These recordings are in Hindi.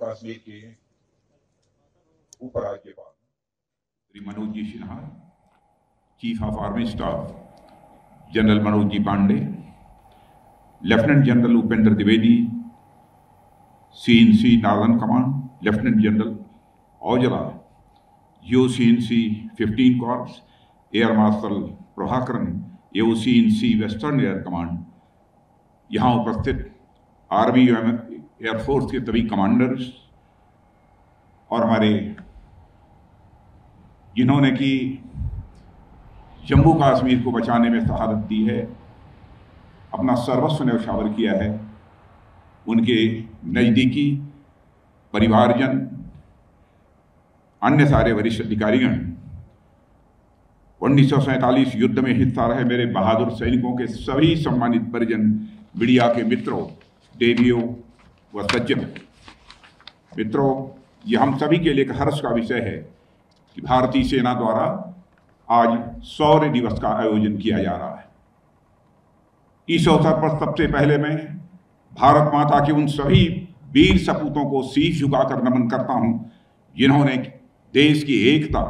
कश्मीर के उपराज्यपाल Shri Manoj ji Sinha, chief of army staff general Manoj ji Pande, lieutenant general Upendra Dwivedi, CNC northern command, lieutenant general Aujla, UCNC 15 corps, air marshal Prabhakaran, UCNC western air command, यहाँ उपस्थित आर्मी एयरफोर्स के सभी कमांडर्स और हमारे जिन्होंने कि जम्मू कश्मीर को बचाने में शहादत दी है, अपना सर्वस्व न्यौछावर किया है, उनके नज़दीकी परिवारजन, अन्य सारे वरिष्ठ अधिकारीगण, 1947 युद्ध में हिस्सा रहे मेरे बहादुर सैनिकों के सभी सम्मानित परिजन, मीडिया के मित्रों, देवियों व सज्जनों, मित्रों, यह हम सभी के लिए एक हर्ष का विषय है कि भारतीय सेना द्वारा आज शौर्य दिवस का आयोजन किया जा रहा है। इस अवसर पर सबसे पहले मैं भारत माता के उन सभी वीर सपूतों को शीश झुकाकर नमन करता हूं, जिन्होंने देश की एकता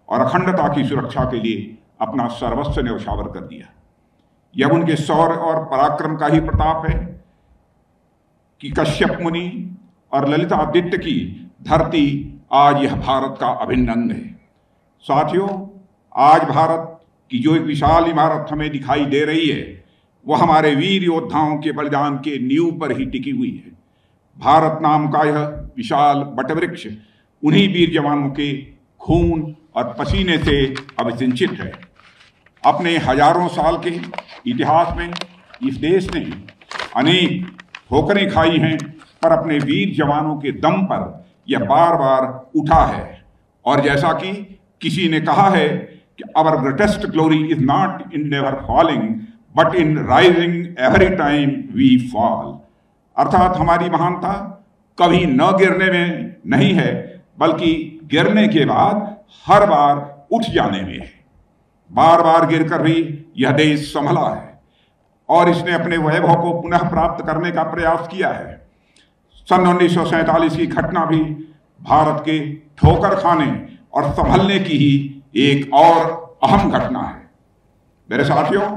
और अखंडता की सुरक्षा के लिए अपना सर्वस्व न्यौछावर कर दिया। यह उनके शौर्य और पराक्रम का ही प्रताप है कि कश्यप मुनि और ललितादित्य की धरती आज यह भारत का अभिन्न अंग है। साथियों, आज भारत की जो एक विशाल इमारत हमें दिखाई दे रही है, वह हमारे वीर योद्धाओं के बलिदान के नींव पर ही टिकी हुई है। भारत नाम का यह विशाल वटवृक्ष उन्हीं वीर जवानों के खून और पसीने से अभिसिंचित है। अपने हजारों साल के इतिहास में इस देश ने अनेक ठोकरें खाई हैं, पर अपने वीर जवानों के दम पर यह बार बार उठा है। और जैसा कि किसी ने कहा है कि our greatest glory is not in never falling but in rising every time we fall. अर्थात हमारी महानता कभी न गिरने में नहीं है, बल्कि गिरने के बाद हर बार उठ जाने में है। बार बार गिरकर भी यह देश संभला है और इसने अपने वैभव को पुनः प्राप्त करने का प्रयास किया है। सन 1947 की घटना भी भारत के ठोकर खाने और संभलने की ही एक और अहम घटना है। मेरे साथियों,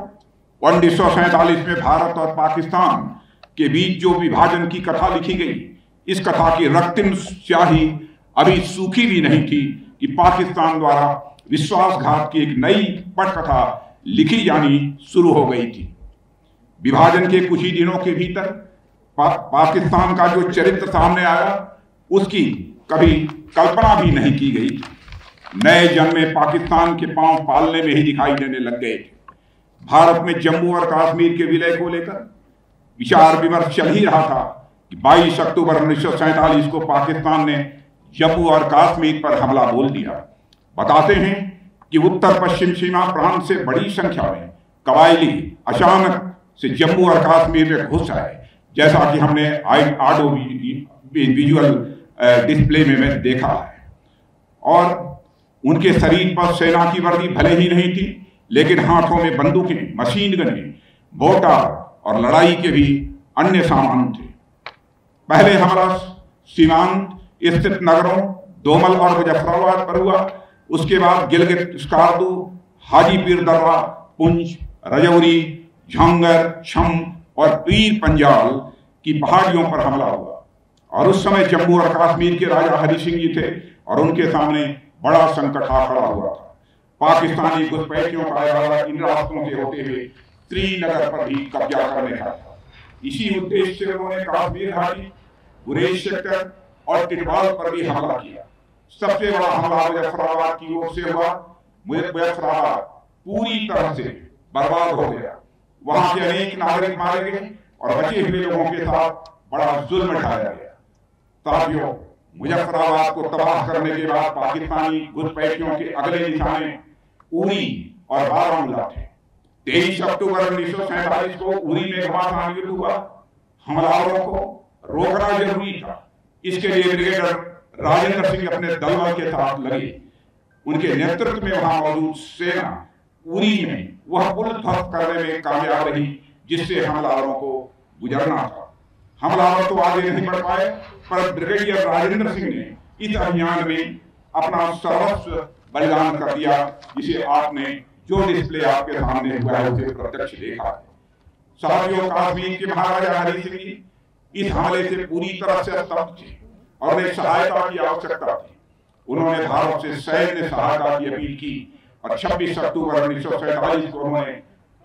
1947 में भारत और पाकिस्तान के बीच जो विभाजन की कथा लिखी गई, इस कथा की रक्तिम स्याही अभी सूखी भी नहीं थी कि पाकिस्तान द्वारा विश्वासघात की एक नई पटकथा लिखी जानी शुरू हो गई थी। विभाजन के कुछ ही दिनों के भीतर पाकिस्तान का जो चरित्र सामने आया, उसकी कभी कल्पना भी नहीं की गई। नए जन्मे पाकिस्तान के पांव पालने में ही दिखाई देने लग गए थे। भारत में जम्मू और कश्मीर के विलय को लेकर विचार विमर्श चल ही रहा था कि 22 अक्टूबर 1947 को पाकिस्तान ने जम्मू और कश्मीर पर हमला बोल दिया। बताते हैं कि उत्तर पश्चिम सीमा प्रांत से बड़ी संख्या में कबायली अचानक से जम्मू और कश्मीर में घुस आए, जैसा कि हमने ऑडियो विजुअल डिस्प्ले में देखा है। और उनके शरीर पर सेना की वर्दी भले ही नहीं थी, लेकिन हाथों में बंदूकें, मशीन गनें, मोर्टार और लड़ाई के भी अन्य सामान थे। पहले हमला सीमांत स्थित नगरों दोमल और मुजफ्फराबाद पर हुआ। उसके बाद गिलगित, स्कार्दू, हाजीपीर दर्रा, पुंछ, रजौरी, झांगर, छम और पीर पंजाल की पहाड़ियों पर हमला हुआ। और उस समय जम्मू और कश्मीर के राजा हरि सिंह जी थे और उनके सामने बड़ा संकट आ खड़ा हुआ था। पाकिस्तानी घुसपैठियों का इरादा इन रास्तों से होते हुए श्रीनगर पर भी कब्जा करने का था। इसी उद्देश्य से उन्होंने कश्मीर घाटी, गुरेज सेक्टर और टिटवाल पर भी हमला किया। सबसे बड़ा हमला मुजफ्फराबाद की ओर से हुआ। मुजफ्फराबाद पूरी तरह से बर्बाद हो गया। वहां के अनेक नागरिक मारे गए और बचे हुए लोगों के साथ बड़ा जुल्म ढाया गया। साथियों, मुजफ्फराबाद को तबाह करने के बाद पाकिस्तानी घुसपैठियों के अगले निशाने उरी और बारामूला थे। 23 अक्टूबर 1947 को उरी में घमासान युद्ध हुआ। हमलावरों को रोकना जरूरी था। इसके लिए ब्रिगेडियर राजेंद्र सिंह अपने दल के साथ लगे। उनके नेतृत्व में वहां मौजूद सेना उरी में वह पुल ध्वस्त करने में कामयाब रही, जिससे हमलावरों को गुजरना था। हमलावर तो आगे नहीं बढ़ पाए, पर ब्रिगेडियर राजेंद्र सिंह ने इस अभियान में अपना सर्वस्व बलिदान कर दिया, जिसे आपने जो डिस्प्ले आपके सामने हुआ है उसे प्रत्यक्ष देखा है। साथियों, कश्मीर के महाराजा हरि सिंह जी इस हमले से पूरी तरह से स्तब्ध थे और उन्हें सहायता की आवश्यकता थी। उन्होंने भारत से सैन्य सहायता की अपील की और 26 अक्टूबर 1947 को उन्होंने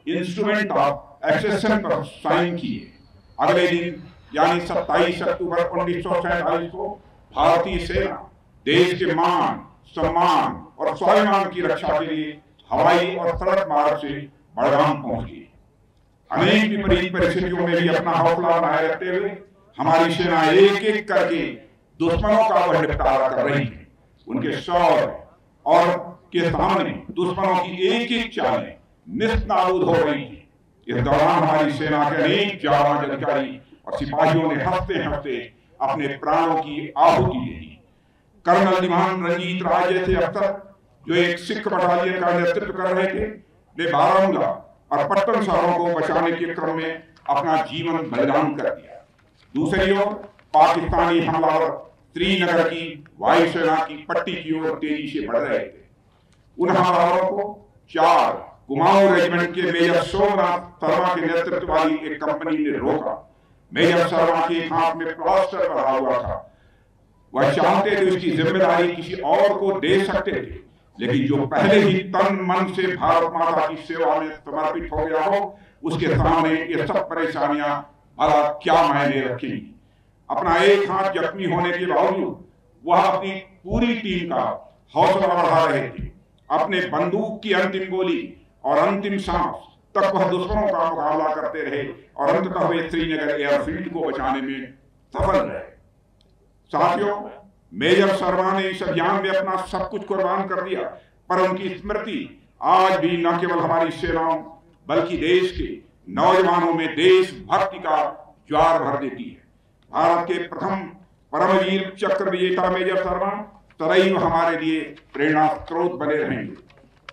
इंस्ट्रूमेंट ऑफ एक्सेशन पर साइन किए। अगले दिन यानी 27 अक्टूबर 1947 को भारतीय सेना देश के मान, सम्मान और स्वाभिमान की रक्षा के लिए हवाई और सड़क मार्ग से बड़गाम पहुंच गई। अनेक विपरीत परिस्थितियों में भी अपना हौसला बनाए रखते हुए हमारी सेना एक एक करके दुश्मनों का वह निपटारा कर रही है। उनके शौर्य और के सामने दुश्मनों की एक एक चालें निस्ताबूद हो रही थी। इस दौरान हमारी सेना के अनेक जाबाज अधिकारी और सिपाहियों ने हंसते हंसते अपने प्राणों की आहुति दे दी। कर्नल दीवान रंजीत राय जैसे अफसर जो एक सिख बटालियन का नेतृत्व कर रहे थे, वे बारामूला और पट्टन शहरों को बचाने के क्रम में अपना जीवन बलिदान कर दिया। दूसरी ओर पाकिस्तानी हमलावर श्रीनगर की वायुसेना की पट्टी की ओर तेजी से बढ़ रहे थे। उन हमलावरों को 4 कुमाऊं रेजिमेंट के मेजर सोमनाथ शर्मा के नेतृत्व वाली एक कंपनी ने रोका। मेजर शर्मा के हाथ में प्लास्टर बना हुआ था। वह चाहते थे उसकी जिम्मेदारी किसी और को दे सकते थे, लेकिन जो पहले ही तन मन से भारत माता की सेवा में समर्पित हो गया हो, उसके सामने ये सब परेशानियां भला क्या मायने रखेंगी। अपना एक हाथ जख्मी होने के बावजूद वह अपनी पूरी टीम का हौसला बढ़ा रहे थे। अपने बंदूक की अंतिम गोली और अंतिम सांस तक वह दुश्मनों का मुकाबला करते रहे और अंततः वे श्रीनगर एयरफील्ड को बचाने में सफल रहे। साथियों, मेजर शर्मा ने इस अभियान में अपना सब कुछ कुर्बान कर दिया, पर उनकी स्मृति आज भी न केवल हमारी सेनाओं बल्कि देश के नौजवानों में देशभक्ति का ज्वार भर देती है। भारत के प्रथम परमवीर चक्र विजेता मेजर शर्मा सदैव हमारे लिए प्रेरणा स्रोत बने रहेंगे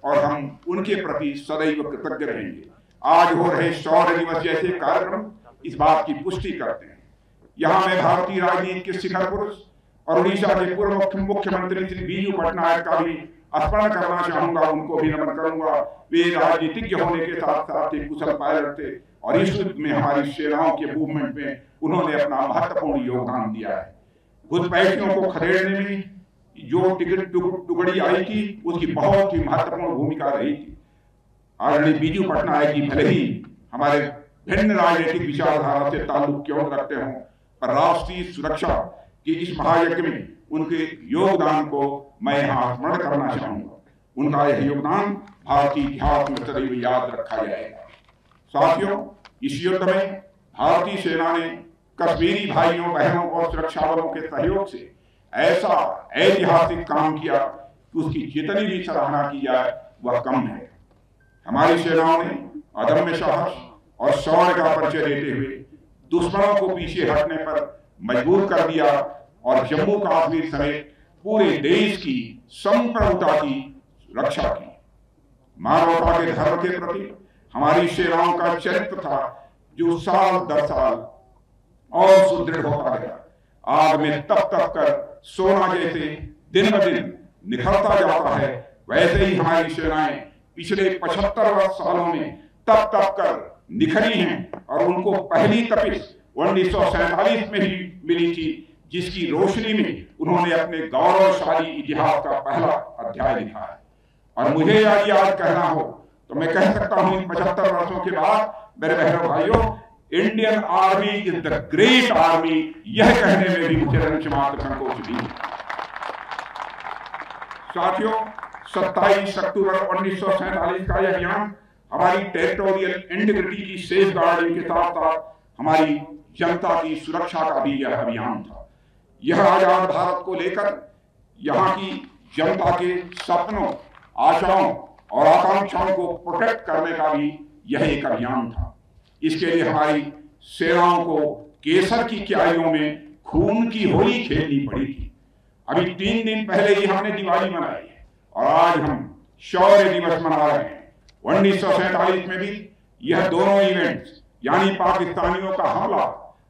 और हम उनके प्रति सदैव कृतज्ञ रहेंगे। आज हो रहे शौर्य दिवस जैसे कार्यक्रम इस बात की पुष्टि करते हैं। यहाँ मैं भारतीय राजनीति के शिखर पुरुष और उड़ीसा के पूर्व मुख्यमंत्री श्री बीजू पटनायक का भी स्मरण करना चाहूंगा, उनको भी नमन करूंगा। वे राजनीतिज्ञ होने के साथ साथ एक कुशल पायलट थे और इस युद्ध में हमारी सेनाओं के मूवमेंट में उन्होंने अपना महत्वपूर्ण योगदान दिया है। घुसपैठियों को खदेड़ने में जो टुकड़ी आई थी उसकी बहुत ही महत्वपूर्ण भूमिका रही थी। आदरणीय बीजू पटनायक जी भले ही हमारे भिन्न राजनीतिक विचारधारा से ताल्लुक क्यों रखते हों, पर राष्ट्रीय सुरक्षा के इस महायज्ञ में उनके योगदान को मैं यहाँ स्मरण करना चाहूंगा। उनका यह योगदान भारतीय इतिहास में सदैव याद रखा जाएगा। साथियों, इस युद्ध में भारतीय सेना ने कश्मीरी भाइयों बहनों और सुरक्षा बलों के सहयोग से ऐसा ऐतिहासिक काम किया कि उसकी जितनी भी सराहना की जाए वह कम है। हमारी सेनाओं ने अदम्य साहस और शौर्य का परिचय देते हुए दुश्मनों को पीछे हटने पर मजबूर कर दिया और जम्मू कश्मीर समेत पूरे देश की संप्रभुता की रक्षा की। मानवता के धर्म के प्रति हमारी सेनाओं का चरित्र था जो साल दर साल और सुदृढ़ होता गया। आग में तप तप कर सोना जैसे दिन ब दिन निखरता जाता है, वैसे ही हमारी सेनाएं पिछले 75 सालों में तप तप कर निखरी हैं और उनको पहली तपिश 1947 में ही मिली थी, जिसकी रोशनी में उन्होंने अपने गौरवशाली इतिहास का पहला अध्याय लिखा है। और मुझे याद कहना हो तो मैं कह सकता हूं इन 75 वर्षों के बाद, मेरे बहनों भाइयों, Indian army is the great army, यह कहने में भी मुझे रंच मात्र संकोच नहीं। साथियों, 27 अक्टूबर 1947 का यह अभियान हमारी टेरिटोरियल इंटीग्रिटी की सेफ गार्डिंग के साथ साथ हमारी जनता की सुरक्षा का भी यह अभियान था। यह आजाद भारत को लेकर यहाँ की जनता के सपनों, आशाओं और आकांक्षाओं को प्रोटेक्ट करने का भी यह एक अभियान था। इसके लिए हमारी सेनाओं को केसर की क्यारियों में खून की होली खेलनी पड़ी थी। अभी 3 दिन पहले ही हमने दिवाली मनाई है और आज हम शौर्य दिवस मना रहे हैं। 1947 में भी यह दोनों इवेंट्स यानी पाकिस्तानियों का हमला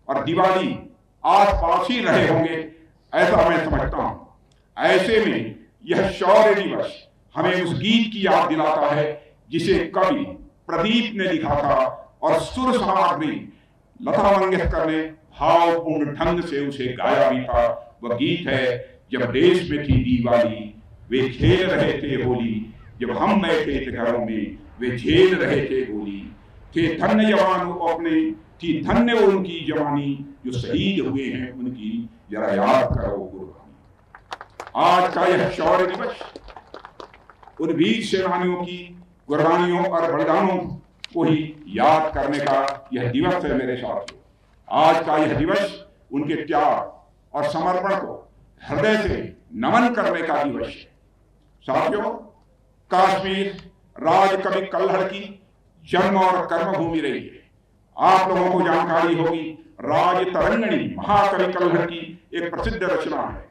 और दिवाली आस पास ही रहे होंगे, ऐसा मैं समझता हूं। ऐसे में यह शौर्य दिवस हमें उस गीत की याद दिलाता है जिसे कवि प्रदीप ने लिखा था और सुर सामग्री लता मंगेशकर ने भावपूर्ण ढंग से उसे गाया भी था। वह गीत है, जब देश में थी दिवाली वे खेल रहे थे होली, जब हम बैठे थे घरों में वे झेल रहे थे होली, थे धन्य जवान अपने, थी धन्य उनकी जवानी, जो शहीद हुए हैं उनकी जरा याद करो कुर्बानी। आज का यह शौर्य दिवस उन वीर सेनानियों की कुर्बानियों और बलिदानों को ही याद करने का यह दिवस है मेरे साथियों। आज का यह दिवस उनके त्याग और समर्पण को हृदय से नमन करने का दिवस है। साथियों, कश्मीर राज कवि कल्हड़ की जन्म और कर्मभूमि रही है। आप लोगों को जानकारी होगी, राज तरंगिणी महाकवि कल्हड़ की एक प्रसिद्ध रचना है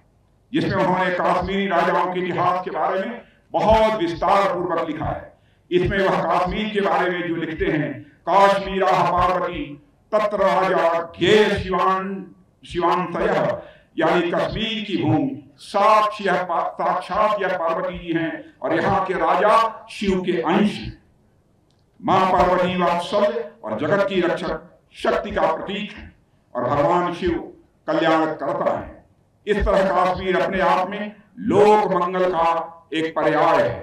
जिसमें उन्होंने कश्मीरी राजाओं के इतिहास के बारे में बहुत विस्तार पूर्वक लिखा है। इसमें वह कश्मीर के बारे में जो लिखते हैं, काश्मीरा पार्वती तत्र राजा घेर शिवांतयः, यानी कश्मीर की भूमि साक्षात यह पार्वती जी हैं और यहाँ के राजा शिव के अंश हैं। मां पार्वती वात्सल्य और जगत की रक्षक शक्ति का प्रतीक है और भगवान शिव कल्याण करता है। इस तरह कश्मीर अपने आप में लोक मंगल का एक पर्याय है।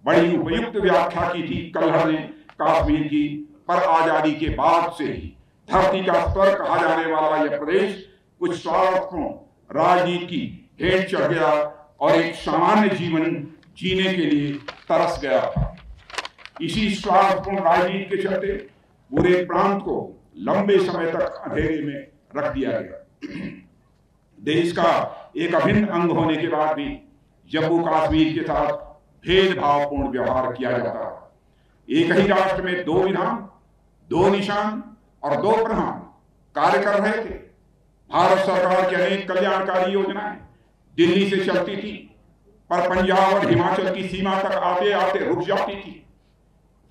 बड़ी उपयुक्त व्याख्या की थी कल्हड़ ने कश्मीर की, पर आजादी के बाद से ही धरती का स्वर्ग कहा जाने वाला यह प्रदेश कुछ स्वार्थों राजनीति की भेंट चढ़ गया और एक सामान्य जीवन जीने के लिए तरस गया था। इसी स्वार्थपूर्ण राजनीति के चलते पूरे प्रांत को लंबे समय तक अंधेरे में रख दिया गया। देश का एक अभिन्न अंग होने के बाद भी जम्मू कश्मीर के साथ भेदभावपूर्ण व्यवहार किया जाता है। एक ही राष्ट्र में दो विधान, दो निशान और दो प्रधान कार्य कर रहे थे। भारत सरकार की अनेक कल्याणकारी योजनाएं दिल्ली से चलती थी, पर पंजाब और हिमाचल की सीमा तक आते आते रुक जाती थी।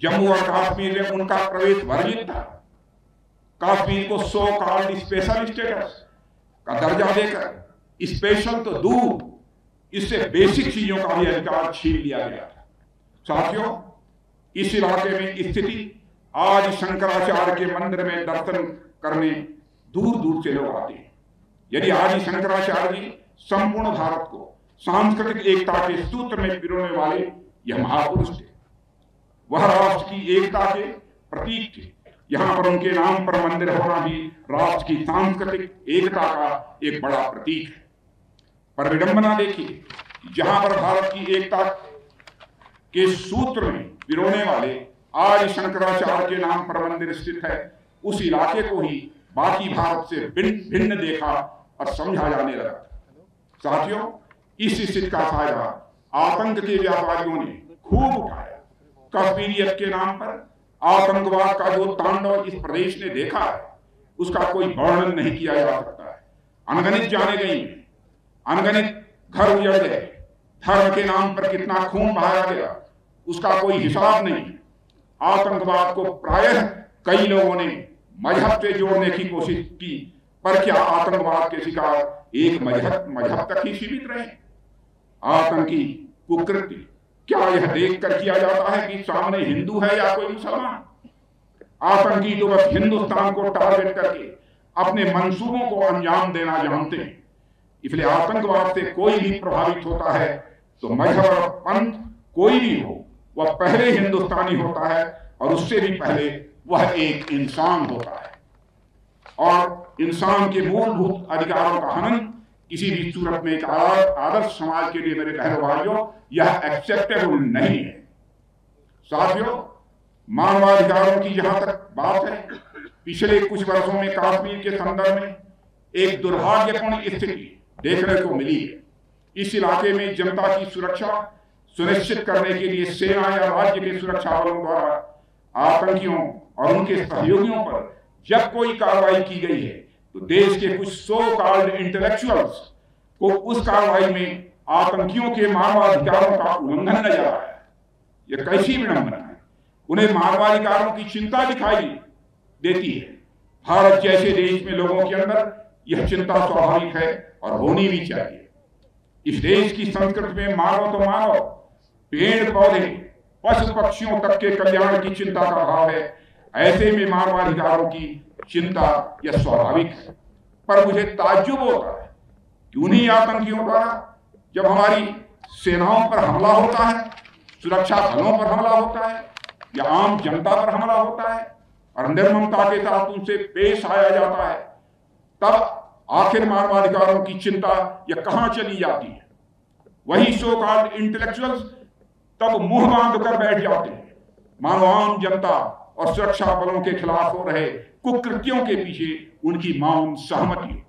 जम्मू और कश्मीर में उनका प्रवेश वर्जित था। कश्मीर को सो कॉल्ड स्पेशल स्टेटस का दर्जा देकर स्पेशल तो दूर, इससे बेसिक चीजों का भी अधिकार छीन लिया गया था। साथियों, इस इलाके में स्थिति आज शंकराचार्य के मंदिर में दर्शन करने दूर दूर से लोग आते हैं। यदि आज शंकराचार्य जी संपूर्ण भारत को सांस्कृतिक एकता के सूत्र में पिरोने वाले यह महापुरुष थे, वह राष्ट्र की एकता के प्रतीक थे। यहाँ पर उनके नाम पर मंदिर होना भी राष्ट्र की सांस्कृतिक एकता का एक बड़ा प्रतीक है। पर विडंबना देखिए, जहां पर भारत की एकता के सूत्र में पिरोने वाले आज शंकराचार्य के नाम पर मंदिर स्थित है, उस इलाके को ही बाकी भारत से भिन्न देखा और समझा जाने लगा। साथियों, इस स्थिति का फायदा आतंक के व्यापारियों ने खूब उठाया। कश्मीरियत के नाम पर आतंकवाद का जो तांडव इस प्रदेश ने देखा है, उसका कोई वर्णन नहीं किया जा सकता है। अनगणित जाने गई, अनगणित घर उजड़ गए, धर्म के नाम पर कितना खून बहाया गया उसका कोई हिसाब नहीं। आतंकवाद को प्रायः कई लोगों ने मजहब से जोड़ने की कोशिश की, पर क्या आतंकवाद के शिकार एक मजहब तक ही सीमित रहे? आतंकी कुकृत्य क्या यह देखकर किया जाता है कि सामने हिंदू है या कोई मुसलमान? आतंकी तो बस हिंदुस्तान को टारगेट करके अपने मंसूबों को अंजाम देना जानते हैं। इसलिए आतंकवाद से कोई भी प्रभावित होता है तो मजहब और पंथ कोई भी हो, वह पहले हिंदुस्तानी होता है और उससे भी पहले वह एक इंसान होता है। और इंसान के मूलभूत अधिकारों का हनन किसी भी सूरत में एक आदर्श समाज के लिए मेरे बहनों भाइयों यह एक्सेप्टेबल नहीं है। साथियों, मानवाधिकारों की जहां तक बात है, पिछले कुछ वर्षों में कश्मीर के संदर्भ में एक दुर्भाग्यपूर्ण स्थिति देखने को मिली है। इस इलाके में जनता की सुरक्षा सुनिश्चित करने के लिए सेना या राज्य के सुरक्षा बलों द्वारा आतंकियों और उनके सहयोगियों पर जब कोई कार्रवाई की गई है तो देश के कुछ सो कॉल्ड इंटेलेक्चुअल्स को उस कार्रवाई में आतंकियों के मानवाधिकारों का उल्लंघन नजर आया है। यह कैसी विडंबना है? उन्हें मानवाधिकारों की चिंता दिखाई देती है, भारत जैसे देश में लोगों के अंदर यह चिंता स्वाभाविक है और होनी भी चाहिए। इस देश की संस्कृति में मानव तो मानव, पेड़ पौधे, पशु पक्षियों तक के कल्याण की चिंता का भाव है। ऐसे में मानवाधिकारों की चिंता यह स्वाभाविक है। पर मुझे ताज्जुब होता है कि उन्हीं आतंकियों द्वारा जब हमारी सेनाओं पर हमला होता है, सुरक्षा बलों पर हमला होता है या आम जनता पर हमला होता है और निर्ममता के साथ उनसे पेश आया जाता है, तब आखिर मानवाधिकारों की चिंता यह कहां चली जाती है। वही सो कॉल्ड इंटेलेक्चुअल्स तब मुंह बांध कर बैठ जाते हैं, मानो आम जनता और सुरक्षा बलों के खिलाफ हो रहे कुकृत्यों के पीछे उनकी मौन सहमति हो।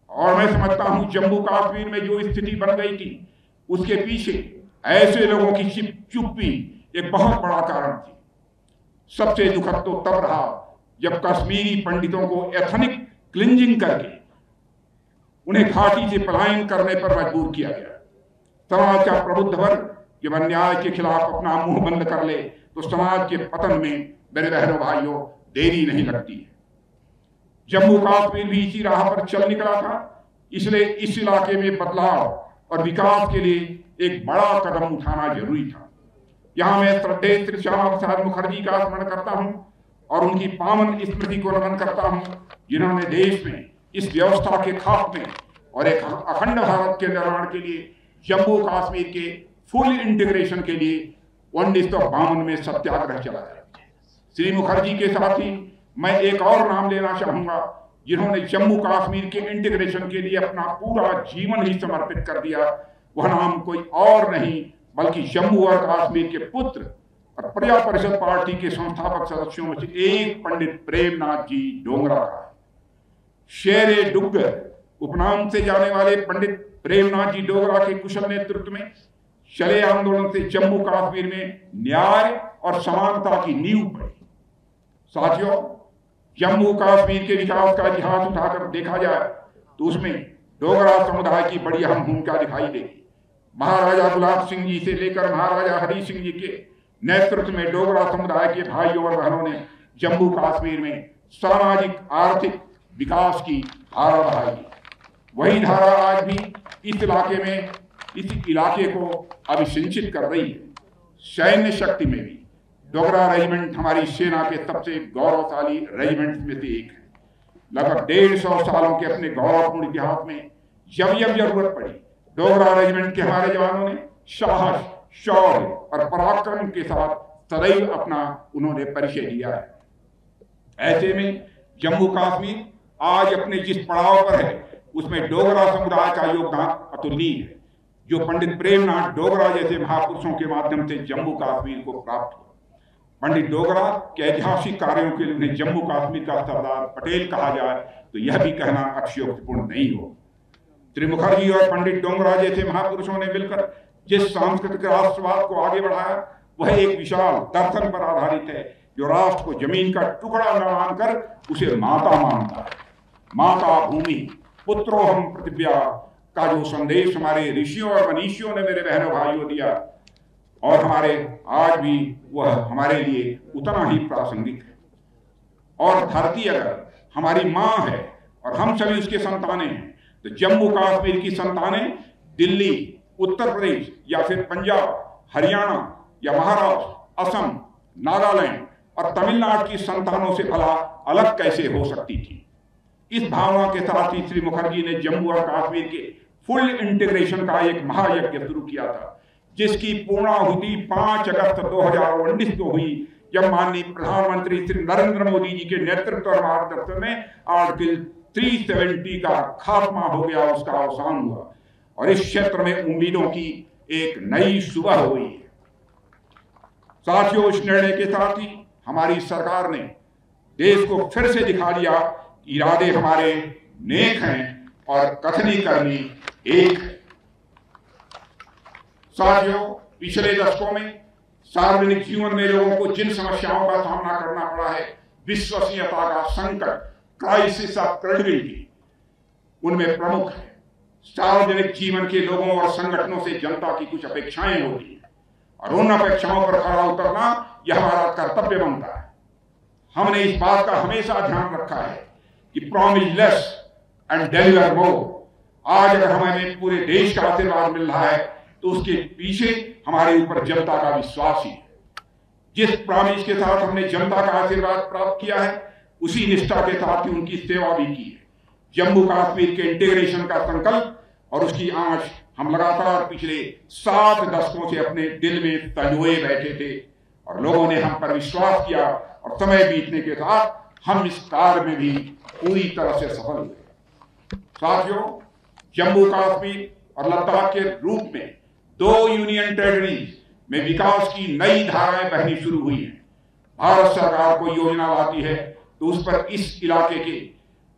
और मैं समझता हूं जम्मू कश्मीर में जो स्थिति बन गई थी, उसके पीछे ऐसे लोगों की चुप्पी एक बहुत बड़ा कारण थी। सबसे दुखद तो तब रहा जब कश्मीरी पंडितों को एथनिक क्लिंजिंग करके उन्हें घाटी से पलायन करने पर मजबूर किया गया। समाज का प्रबुद्ध वर्ग जब अन्याय के खिलाफ अपना मुंह बंद कर ले तो समाज के पतन में मेरे बहनों भाइयों देरी नहीं लगती है। जम्मू कश्मीर भी इसी राह पर चल निकला था, इसलिए इस इलाके में बदलाव और विकास के लिए एक बड़ा कदम उठाना जरूरी था। यहां मैं श्रद्धेय श्री श्यामा प्रसाद मुखर्जी का स्मरण करता हूं और उनकी पावन स्मृति को नमन करता हूं, जिन्होंने देश में इस व्यवस्था के खात्मे और एक अखंड भारत के निर्माण के लिए जम्मू कश्मीर के फुल इंटीग्रेशन के लिए 1952 में सत्याग्रह चलाया। श्री मुखर्जी के साथ ही मैं एक और नाम लेना चाहूंगा, जिन्होंने जम्मू कश्मीर के इंटीग्रेशन के लिए अपना पूरा जीवन ही समर्पित कर दिया। वह नाम कोई और नहीं बल्कि जम्मू और कश्मीर के पुत्र और प्रजा परिषद पार्टी के संस्थापक सदस्यों में से एक पंडित प्रेमनाथ जी डोगरा का। शेरे डुग्गर उपनाम से जाने वाले पंडित प्रेमनाथ जी डोगरा के कुशल नेतृत्व में चले आंदोलन से जम्मू कश्मीर में न्याय और समानता की नींव पड़ी। साथियों, जम्मू कश्मीर के विकास का इतिहास उठाकर देखा जाए तो उसमें डोगरा समुदाय की बड़ी अहम भूमिका दिखाई देगी। महाराजा गुलाब सिंह जी से लेकर महाराजा हरि सिंह जी के नेतृत्व में डोगरा समुदाय के भाइयों और बहनों ने जम्मू कश्मीर में सामाजिक आर्थिक विकास की धारा बहाई। वही धारा आज भी इस इलाके को अभिसिंचित कर रही है। सैन्य शक्ति में भी डोगरा रेजिमेंट हमारी सेना के सबसे गौरवशाली रेजिमेंट में से एक है। लगभग 150 सालों के अपने गौरवपूर्ण इतिहास में जब जरूरत पड़ी, डोगरा रेजिमेंट के हमारे जवानों ने साहस, शौर्य और पराक्रम के साथ सदैव अपना उन्होंने परिचय दिया है। ऐसे में जम्मू कश्मीर आज अपने जिस पड़ाव पर है उसमें डोगरा समुदाय का योगदान अतुलनीय है, जो पंडित प्रेमनाथ डोगरा जैसे महापुरुषों के माध्यम से जम्मू कश्मीर को प्राप्त हुआ। पंडित डोगरा के ऐतिहासिक कार्यों के लिए उन्हें जम्मू कश्मीर का सरदार पटेल कहा जाए तो यह भी कहना अतिशयोक्तिपूर्ण नहीं हो। श्री मुखर्जी और पंडित डोगरा जैसे महापुरुषों ने मिलकर जिस सांस्कृतिक राष्ट्रवाद को आगे बढ़ाया वह एक विशाल दर्शन पर आधारित है, जो राष्ट्र को जमीन का टुकड़ा न मानकर उसे माता मानता है। माता भूमि पुत्रोहम पृथिव्या का जो संदेश हमारे ऋषियों और मनीषियों ने मेरे बहनों भाइयों दिया और हमारे आज भी वह हमारे लिए उतना ही प्रासंगिक है। और धरती अगर हमारी माँ है और हम सभी उसके संतानें हैं तो जम्मू कश्मीर की संतानें दिल्ली, उत्तर प्रदेश या फिर पंजाब, हरियाणा या महाराष्ट्र, असम, नागालैंड और तमिलनाडु की संतानों से भला अलग कैसे हो सकती थी। इस भावना के साथ ही श्री मुखर्जी ने जम्मू और कश्मीर के फुल इंटीग्रेशन का एक महायज्ञ शुरू किया था, जिसकी पूर्णाहुति 5 अगस्त 2019 को हुई, जब माननीय प्रधानमंत्री श्री नरेंद्र मोदी जी के नेतृत्व और मार्गदर्शन में आर्टिकल 370 का खात्मा हो गया, उसका अवसान हुआ और इस क्षेत्र में उम्मीदों की एक नई सुबह हुई है। साथियों, इस निर्णय के साथ ही हमारी सरकार ने देश को फिर से दिखा दिया कि इरादे हमारे नेक हैं और कथनी करनी एक है। साथियों, पिछले दशकों में सार्वजनिक जीवन में लोगों को जिन समस्याओं का सामना करना पड़ा है, विश्वसनीयता का संकट, क्राइसिस ऑफ क्रेडिबिलिटी, उनमें प्रमुख है सार्वजनिक जीवन के लोगों और संगठनों से जनता की कुछ अपेक्षाएं होती हैं और उन अपेक्षाओं पर खरा उतरना यह हमारा कर्तव्य बनता है। हमने इस बात का हमेशा ध्यान रखा है कि प्रॉमिस लेस एंड डिलीवर मोर। आज अगर हमें पूरे देश का आशीर्वाद मिल रहा है तो उसके पीछे हमारे ऊपर जनता का विश्वास ही है। जिस प्रॉमिस के साथ हमने जनता का आशीर्वाद प्राप्त किया है उसी निष्ठा के साथ ही उनकी सेवा भी की है। जम्मू कश्मीर के इंटीग्रेशन का संकल्प और उसकी आंच हम लगातार पिछले 7 दशकों से अपने दिल में संजोए बैठे थे और लोगों ने हम पर विश्वास किया और समय बीतने के साथ हम इस कार्य में भी पूरी तरह से सफल हुए। साथियों, जम्मू कश्मीर और लद्दाख के रूप में 2 यूनियन टेरिटरीज में विकास की नई धाराएं बहनी शुरू हुई हैं। भारत सरकार को योजना लाती है तो उस पर इस इलाके के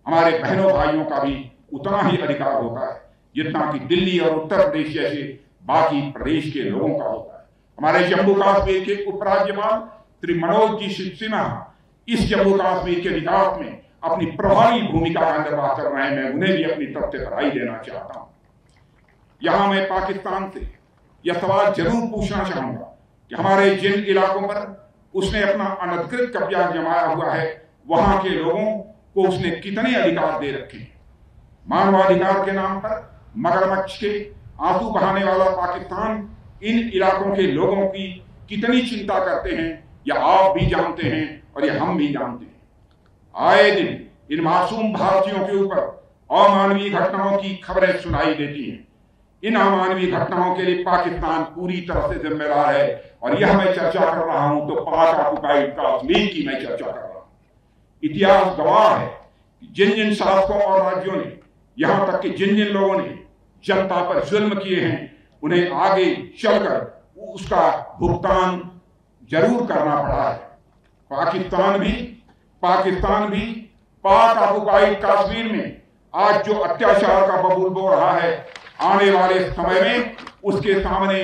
हमारे बहनों भाइयों का भी उतना ही अधिकार होता है जितना कि दिल्ली और उत्तर प्रदेश जैसे बाकी प्रदेश के लोगों का होता है। हमारे जम्मू कश्मीर के उपराज्यपाल श्री मनोज जी सिन्हा इस जम्मू कश्मीर के विकास में अपनी प्रभावी भूमिका का निर्वाह कर रहे हैं। मैं उन्हें भी अपनी तरफ से बधाई देना चाहता हूं। यहां मैं पाकिस्तान से यह सवाल जरूर पूछना चाहूंगा कि हमारे जिन इलाकों पर उसने अपना अनधिकृत कब्जा जमाया हुआ है वहां के लोगों को उसने कितने अधिकार दे रखे हैं। मानवाधिकार के नाम पर मगरमच्छ के आंसू बहाने वाला पाकिस्तान इन इलाकों के लोगों की कितनी चिंता करते हैं या आप भी जानते हैं और या हम भी जानते हैं। आए दिन इन मासूम भारतीयों के ऊपर अमानवीय घटनाओं की खबरें सुनाई देती हैं। इन अमानवीय घटनाओं के लिए पाकिस्तान पूरी तरह से जिम्मेदार है और यह मैं चर्चा कर रहा हूं तो पाक ऑक्युपाइड कश्मीर की मैं चर्चा कर रहा हूं। इतिहास गवाह है कि जिन जिन शासकों और राज्यों ने यहां तक कि जिन जिन लोगों ने जनता पर जुल्म किए हैं उन्हें आगे चलकर उसका भुगतान जरूर करना पड़ा है। पाकिस्तान भी पाक ऑक्युपाइड कश्मीर में आज जो अत्याचार का बबूल बो रहा है आने वाले समय में उसके सामने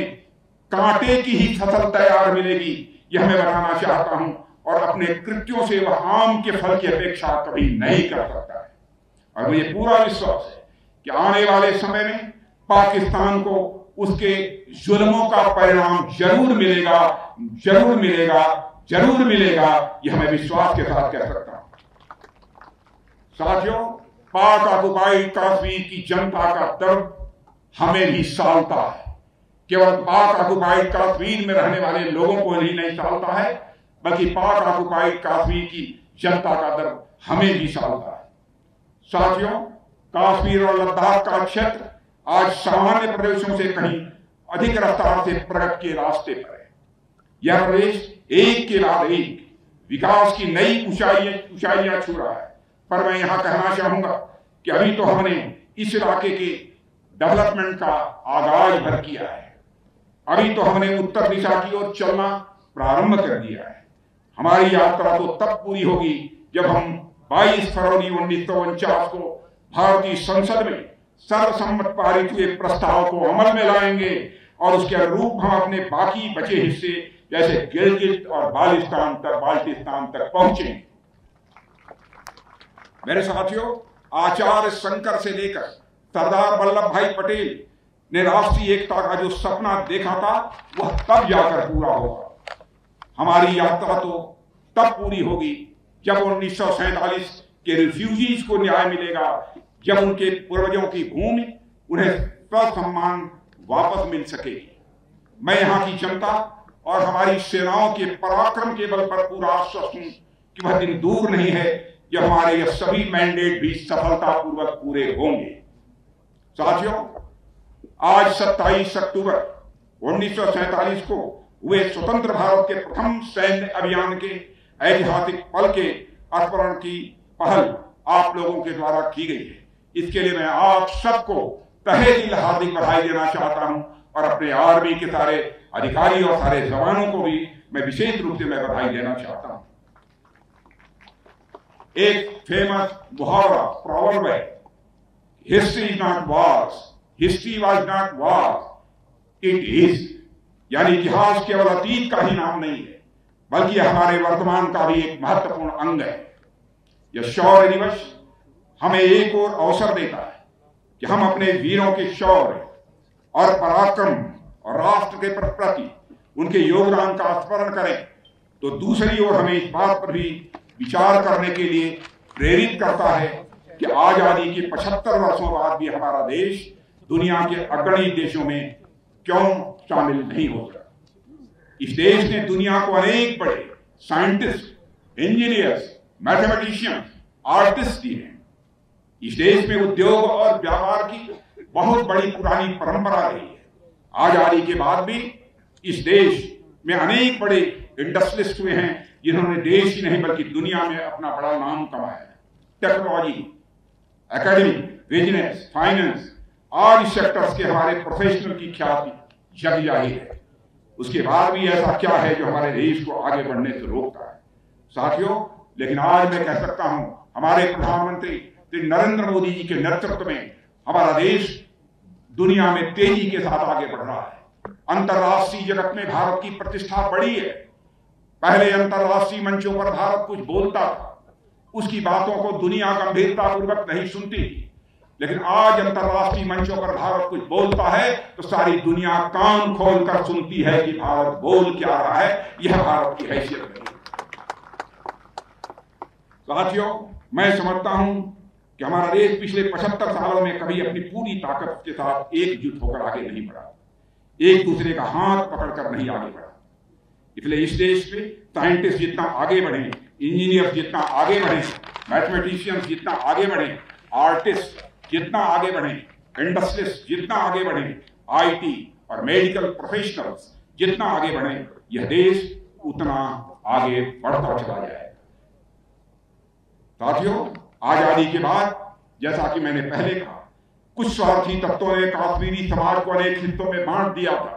कांटे की ही फसल तैयार मिलेगी, यह मैं बताना चाहता हूं और अपने कृत्यों से वह आम के फल की अपेक्षा कभी नहीं कर सकता है। और मुझे पूरा विश्वास है कि आने वाले समय में पाकिस्तान को उसके जुल्मों का परिणाम जरूर मिलेगा, जरूर मिलेगा, जरूर मिलेगा, यह मैं विश्वास के साथ कह सकता हूं। साथियों, पाक ऑक्युपाइड कश्मीर की जनता का दर्द हमें भी सालता है। केवल पाक ऑक्युपाइड कश्मीर में रहने वाले लोगों को ही नहीं सालता है बल्कि पाक ऑक्युपाइड कश्मीर की जनता का दर्द हमें भी सालता है। साथियों, कश्मीर और लद्दाख का क्षेत्र आज सामान्य प्रदेशों से कहीं अधिक रफ्तार से प्रगति के रास्ते पर है। यह प्रदेश एक के बाद एक विकास की नई ऊंचाइयां छू रहा है। पर मैं यहां कहना चाहूंगा कि अभी तो हमने इस इलाके के डेवलपमेंट का आगाज भर किया है। अभी तो हमने उत्तर दिशा की ओर चलना प्रारंभ कर दिया है। हमारी यात्रा तो तब पूरी होगी जब हम 22 फरवरी 1949 को भारतीय संसद में सर्वसम्मत पारित हुए प्रस्ताव को अमल में लाएंगे और उसके अनुरूप हम अपने बाकी बचे हिस्से जैसे गिलगित और बाल्टिस्तान तक पहुंचेंगे। मेरे साथियों, आचार्य शंकर से लेकर सरदार वल्लभ भाई पटेल ने राष्ट्रीय एकता का जो सपना देखा था वह तब जाकर पूरा होगा। हमारी यात्रा तो तब पूरी होगी जब 1947 के रिफ्यूजीज को न्याय मिलेगा, जब उनके पूर्वजों की भूमि उन्हें ससम्मान वापस मिल सकेगी। मैं यहाँ की जनता और हमारी सेनाओं के पराक्रम के बल पर पूरा आश्वस्त हूं कि वह दिन दूर नहीं है जब हमारे ये सभी मैंडेट भी सफलतापूर्वक पूरे होंगे। साथियों, आज 27 अक्टूबर 1947 को हुए स्वतंत्र भारत के प्रथम सैन्य अभियान के ऐतिहासिक पल के स्मरण की पहल आप लोगों के द्वारा की गई है। इसके लिए मैं आप सबको तहे दिल हार्दिक बधाई देना चाहता हूं और अपने आर्मी के सारे अधिकारी और सारे जवानों को भी मैं विशेष रूप से मैं बधाई देना चाहता हूं। एक फेमस मुहावरा प्रॉवर्ब है, history is not Wars, history was not Wars, it is. यानी इतिहास केवल अतीत का ही नाम नहीं है बल्कि हमारे वर्तमान का भी एक महत्वपूर्ण अंग है। यह शौर्य दिवस हमें एक और अवसर देता है कि हम अपने वीरों के शौर्य और पराक्रम और राष्ट्र के प्रति उनके योगदान का स्मरण करें, तो दूसरी ओर हमें इस बात पर भी विचार करने के लिए प्रेरित करता है कि आजादी के 75 वर्षों बाद भी हमारा देश दुनिया के अग्रणी देशों में क्यों शामिल नहीं हो सका। इस देश ने दुनिया को अनेक बड़े साइंटिस्ट, इंजीनियर्स, मैथमेटिशियंस, आर्टिस्ट दिए हैं। इस देश में उद्योग और व्यापार की बहुत बड़ी पुरानी परंपरा रही है। आजादी के बाद भी इस देश में अनेक बड़े इंडस्ट्रियलिस्ट हुए हैं जिन्होंने देश ही नहीं बल्कि दुनिया में अपना बड़ा नाम कमाया है। टेक्नोलॉजी, एकेडमिक, बिजनेस, फाइनेंस और इस सेक्टर्स के हमारे प्रोफेशनल की ख्याति जग जाहिर है। उसके बाद भी ऐसा क्या है जो हमारे देश को आगे बढ़ने से रोकता है साथियों। लेकिन आज मैं कह सकता हूं हमारे प्रधानमंत्री श्री नरेंद्र मोदी जी के नेतृत्व में हमारा देश दुनिया में तेजी के साथ आगे बढ़ रहा है। अंतर्राष्ट्रीय जगत में भारत की प्रतिष्ठा बढ़ी है। पहले अंतर्राष्ट्रीय मंचों पर भारत कुछ बोलता था, उसकी बातों को दुनिया गंभीरतापूर्वक नहीं सुनती थी। लेकिन आज अंतर्राष्ट्रीय मंचों पर भारत कुछ बोलता है तो सारी दुनिया कान खोलकर सुनती है कि भारत बोल क्या रहा है। यह भारत की हैसियत है साथियों। मैं समझता हूं कि हमारा देश पिछले 75 सालों में कभी अपनी पूरी ताकत के साथ एकजुट होकर आगे नहीं बढ़ा, एक दूसरे का हाथ पकड़कर नहीं आगे बढ़ा। इसलिए इस देश में साइंटिस्ट जितना आगे बढ़े, इंजीनियर जितना आगे बढ़े, मैथमेटिशियंस जितना आगे बढ़े, आर्टिस्ट जितना आगे बढ़े, इंडस्ट्रियलिस्ट जितना आगे बढ़े, आईटी और मेडिकल प्रोफेशनल्स जितना आगे बढ़े, यह देश उतना आगे बढ़ता चला जाएगा। साथियों, आजादी के बाद जैसा कि मैंने पहले कहा, कुछ स्वार्थी तत्वों ने कश्मीरी समाज को अनेक हिस्सों में बांट दिया था।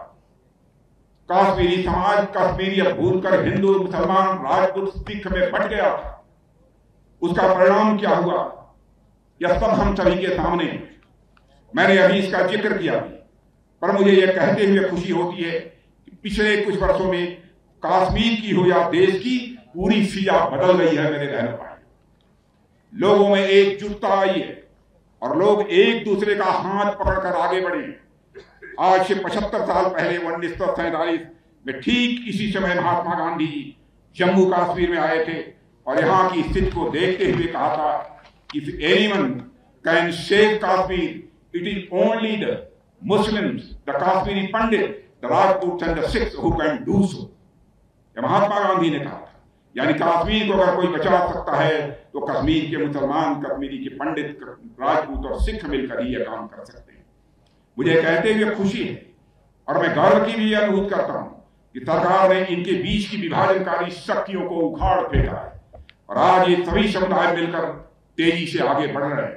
कश्मीरी समाज कश्मीरियत भूलकर हिंदू, मुसलमान, राजपूत, सिख में बंट गया था। उसका परिणाम क्या हुआ यह सब हम सभी के सामने। मैंने अभी इसका जिक्र किया, पर मुझे यह कहते हुए खुशी होती है कि पिछले कुछ वर्षों में कश्मीर की हो या देश की पूरी फिजा बदल गई है। मेरे बहनों भाई, लोगों में एकजुटता आई है और लोग एक दूसरे का हाथ पकड़कर आगे बढ़े। आज से 75 साल पहले 1947 में ठीक इसी समय महात्मा गांधी जी जम्मू कश्मीर में आए थे और यहाँ की स्थिति को देखते हुए कहा था, if anyone can save Kashmir, it is only the Muslims, the Kashmiri Pandit, the Rajputs and the Sikhs who can do so। यह महात्मा गांधी ने कहा था। यानी कश्मीर को अगर कोई बचा सकता है तो कश्मीर के मुसलमान, कश्मीरी के पंडित, राजपूत और सिख मिलकर ही यह काम कर सकते हैं। मुझे कहते हुए खुशी है और मैं गर्व की भी अनुभूत करता हूं कि सरकार ने इनके बीच की विभाजनकारी शक्तियों को उखाड़ फेंका है और आज ये सभी समुदाय मिलकर तेजी से आगे बढ़ रहे हैं।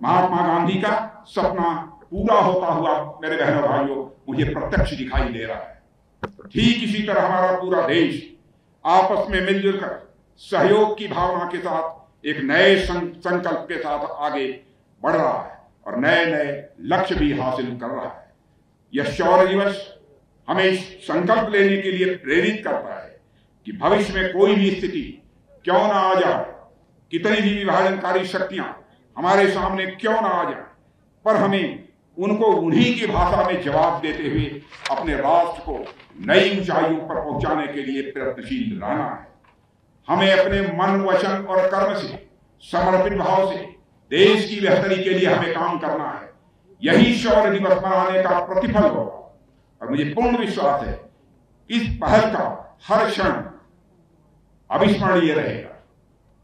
महात्मा गांधी का सपना पूरा होता हुआ मेरे बहनों भाइयों मुझे प्रत्यक्ष दिखाई दे रहा है। ठीक इसी तरह हमारा पूरा देश आपस में मिलजुल कर सहयोग की भावना के साथ एक नए संकल्प के साथ आगे बढ़ रहा है और नए नए लक्ष्य भी हासिल कर रहा है। यह शौर्य दिवस हमें संकल्प लेने के लिए प्रेरित करता है कि भविष्य में कोई भी स्थिति क्यों ना आ जाए, कितनी भी विभाजनकारी शक्तियां हमारे सामने क्यों ना आ जाए, पर हमें उनको उन्हीं की भाषा में जवाब देते हुए अपने राष्ट्र को नई ऊंचाइयों पर पहुंचाने के लिए प्रयत्नशील रहना है। हमें अपने मन, वचन और कर्म से, समर्पित भाव से देश की बेहतरी के लिए हमें काम करना है। यही शौर्य दिवस मनाने का प्रतिफल होगा और मुझे पूर्ण विश्वास है इस पहल का हर क्षण अविस्मरणीय रहेगा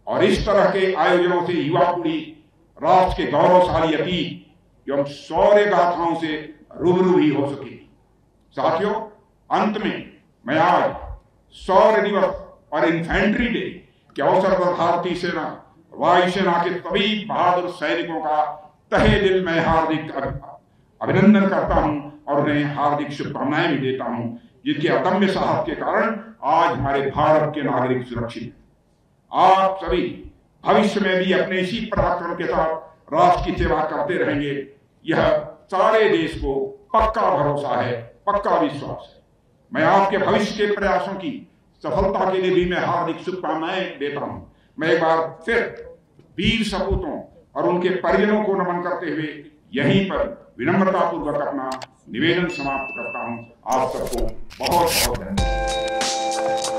और इस तरह के आयोजनों से युवा पीढ़ी राष्ट्र के गौरवशाली अतीत एवं शौर्य गाथाओं से रूबरू ही हो सकेगी। साथियों, अंत में मैं आज शौर्य दिवस और इन्फेंट्री डे के अवसर पर भारतीय सेना, वायुसेना के सभी बहादुर सैनिकों का तहे दिल में हार्दिक अभिनंदन करता हूं और उन्हें हार्दिक शुभकामनाएं भी देता हूं, जिनके अदम्य साहस के कारण आज हमारे भारत के नागरिक सुरक्षित हैं। आप सभी भविष्य में भी अपने इसी पराक्रम के साथ राष्ट्र की सेवा करते रहेंगे, यह सारे देश को पक्का भरोसा है, पक्का विश्वास है। मैं आपके भविष्य के प्रयासों की सफलता के लिए भी मैं हार्दिक शुभकामनाएं देता हूं। मैं एक बार फिर वीर सपूतों और उनके परिजनों को नमन करते हुए यहीं पर विनम्रतापूर्वक अपना निवेदन समाप्त करता हूं। आप सबको बहुत बहुत धन्यवाद।